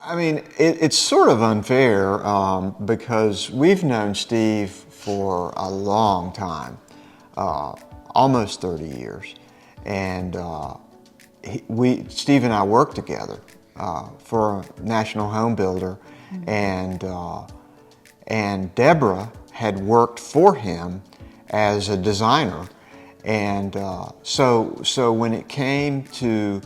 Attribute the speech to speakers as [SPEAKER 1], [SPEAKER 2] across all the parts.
[SPEAKER 1] I mean, it's sort of unfair because we've known Steve for a long time, almost 30 years, and Steve and I worked together for a national home builder, and Debra had worked for him as a designer, and so when it came to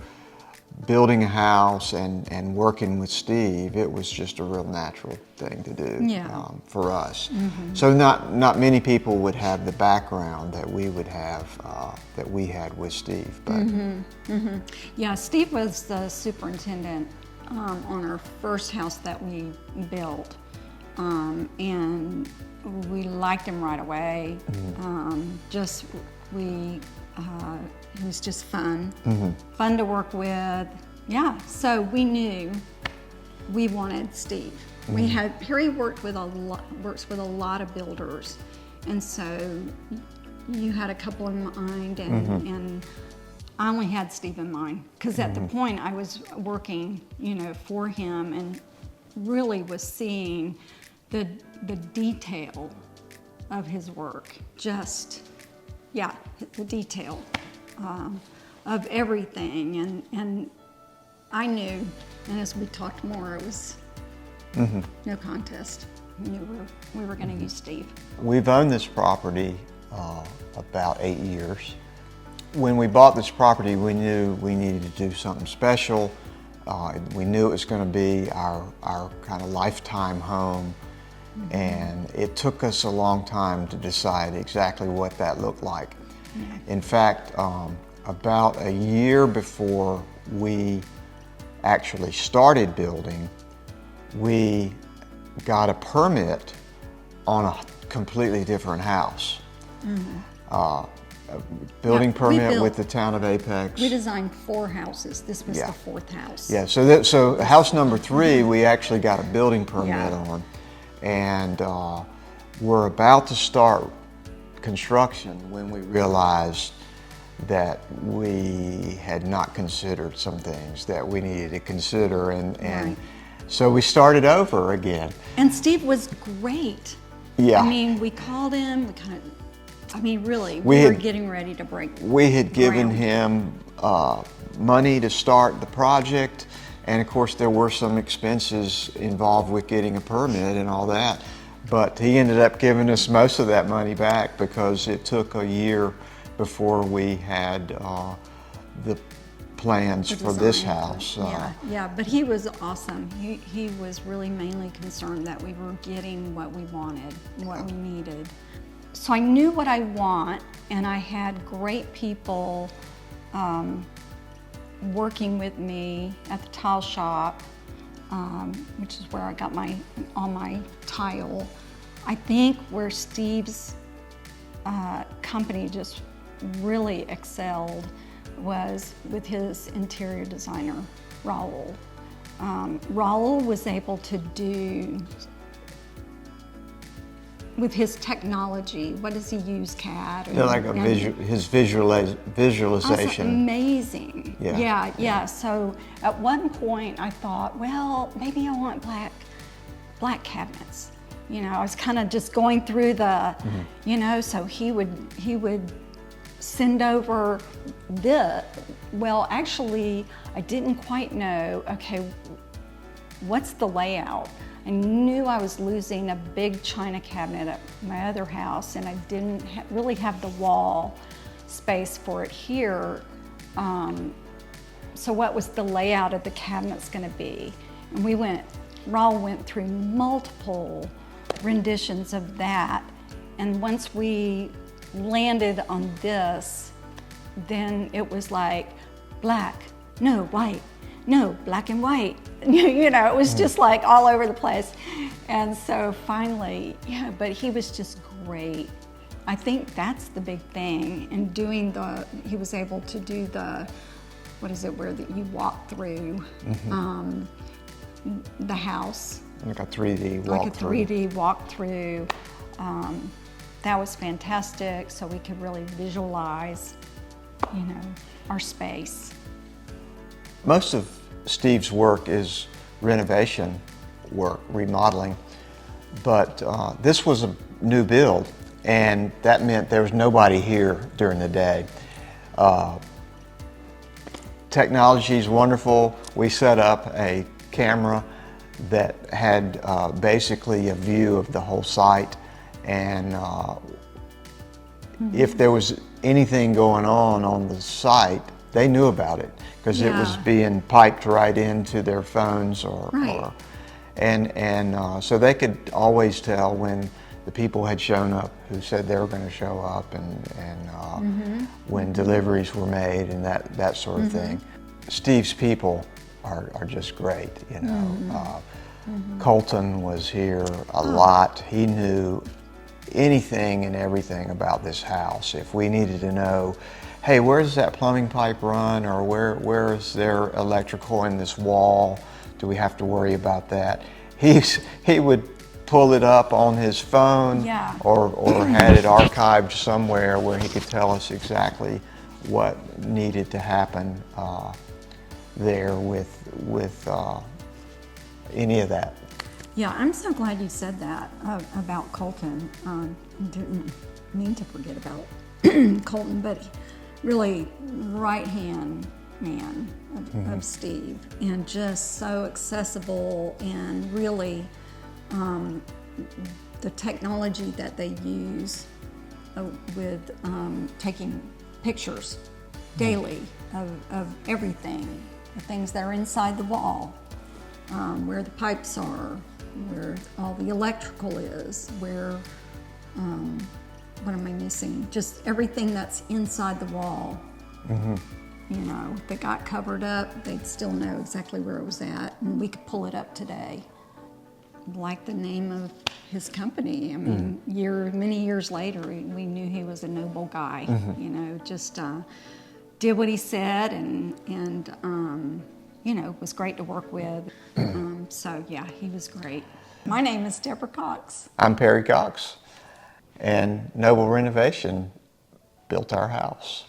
[SPEAKER 1] building a house and working with Steve, it was just a real natural thing to do for us. So not many people would have the background that we would have, that we had with Steve. But
[SPEAKER 2] Yeah, Steve was the superintendent on our first house that we built, and we liked him right away. He was just fun to work with. Yeah, so we knew we wanted Steve. Perry works with a lot of builders, and so you had a couple in mind, and I only had Steve in mind because at the point I was working, for him, and really was seeing the detail of his work. The detail of everything, and I knew, and as we talked more, it was no contest. We knew we were going to use Steve.
[SPEAKER 1] We've owned this property about 8 years. When we bought this property, we knew we needed to do something special. We knew it was going to be our kind of lifetime home, and it took us a long time to decide exactly what that looked like. In fact, about a year before we actually started building, we got a permit on a completely different house. A building permit with the town of Apex.
[SPEAKER 2] We designed 4 houses. This was the 4th house.
[SPEAKER 1] Yeah, so house number 3, we actually got a building permit on, and we're about to start construction when we realized that we had not considered some things that we needed to consider, and so we started over again.
[SPEAKER 2] And Steve was great.
[SPEAKER 1] Yeah.
[SPEAKER 2] I mean, we called him, really, we were getting ready to break ground.
[SPEAKER 1] We had given him money to start the project, and of course there were some expenses involved with getting a permit and all that. But he ended up giving us most of that money back because it took a year before we had the plans for this house.
[SPEAKER 2] But he was awesome. He was really mainly concerned that we were getting what we wanted, what we needed. So I knew what I want, and I had great people working with me at the tile shop, which is where I got all my tile. I think where Steve's company just really excelled was with his interior designer, Raul. Raul was able to do, with his technology, what does he use, CAD?
[SPEAKER 1] His visualization.
[SPEAKER 2] That's amazing. Yeah. So at one point I thought, well, maybe I want black cabinets. I was kind of just going through the, so he would send over well, actually, I didn't quite know, okay, what's the layout? I knew I was losing a big china cabinet at my other house, and I didn't really have the wall space for it here. So what was the layout of the cabinets going to be? And Raul went through multiple renditions of that, and once we landed on this, then it was like black, no white, no black and white. It was just like all over the place. And so finally, but he was just great. I think that's the big thing in doing he was able to do where you walk through the house.
[SPEAKER 1] Like a 3D walkthrough.
[SPEAKER 2] Like a 3D walkthrough. That was fantastic, so we could really visualize, our space.
[SPEAKER 1] Most of Steve's work renovation work, remodeling, but this was a new build, and that meant there was nobody here during the day. Technology is wonderful. We set up a camera that had basically a view of the whole site, and if there was anything going on the site, they knew about it because it was being piped right into their phones so they could always tell when the people had shown up who said they were going to show up, and when deliveries were made and that sort of thing. Steve's people are just great, you know. Colton was here a lot. He knew anything and everything about this house. If we needed to know, hey, where does that plumbing pipe run, or where is there electrical in this wall? Do we have to worry about that? He would pull it up on his phone, or had it archived somewhere where he could tell us exactly what needed to happen there with any of that.
[SPEAKER 2] Yeah, I'm so glad you said that about Colton. Didn't mean to forget about Colton, but really right-hand man of Steve, and just so accessible, and really the technology that they use with taking pictures daily of everything, the things that are inside the wall, where the pipes are, where all the electrical is, where, what am I missing? Just everything that's inside the wall. You know, if it got covered up, they'd still know exactly where it was at, and we could pull it up today. Like the name of his company. I mean, many years later, we knew he was a noble guy. You know, just did what he said, and you know, was great to work with. So yeah, he was great. My name is Debra Cox.
[SPEAKER 1] I'm Perry Cox, and Noble Renovation built our house.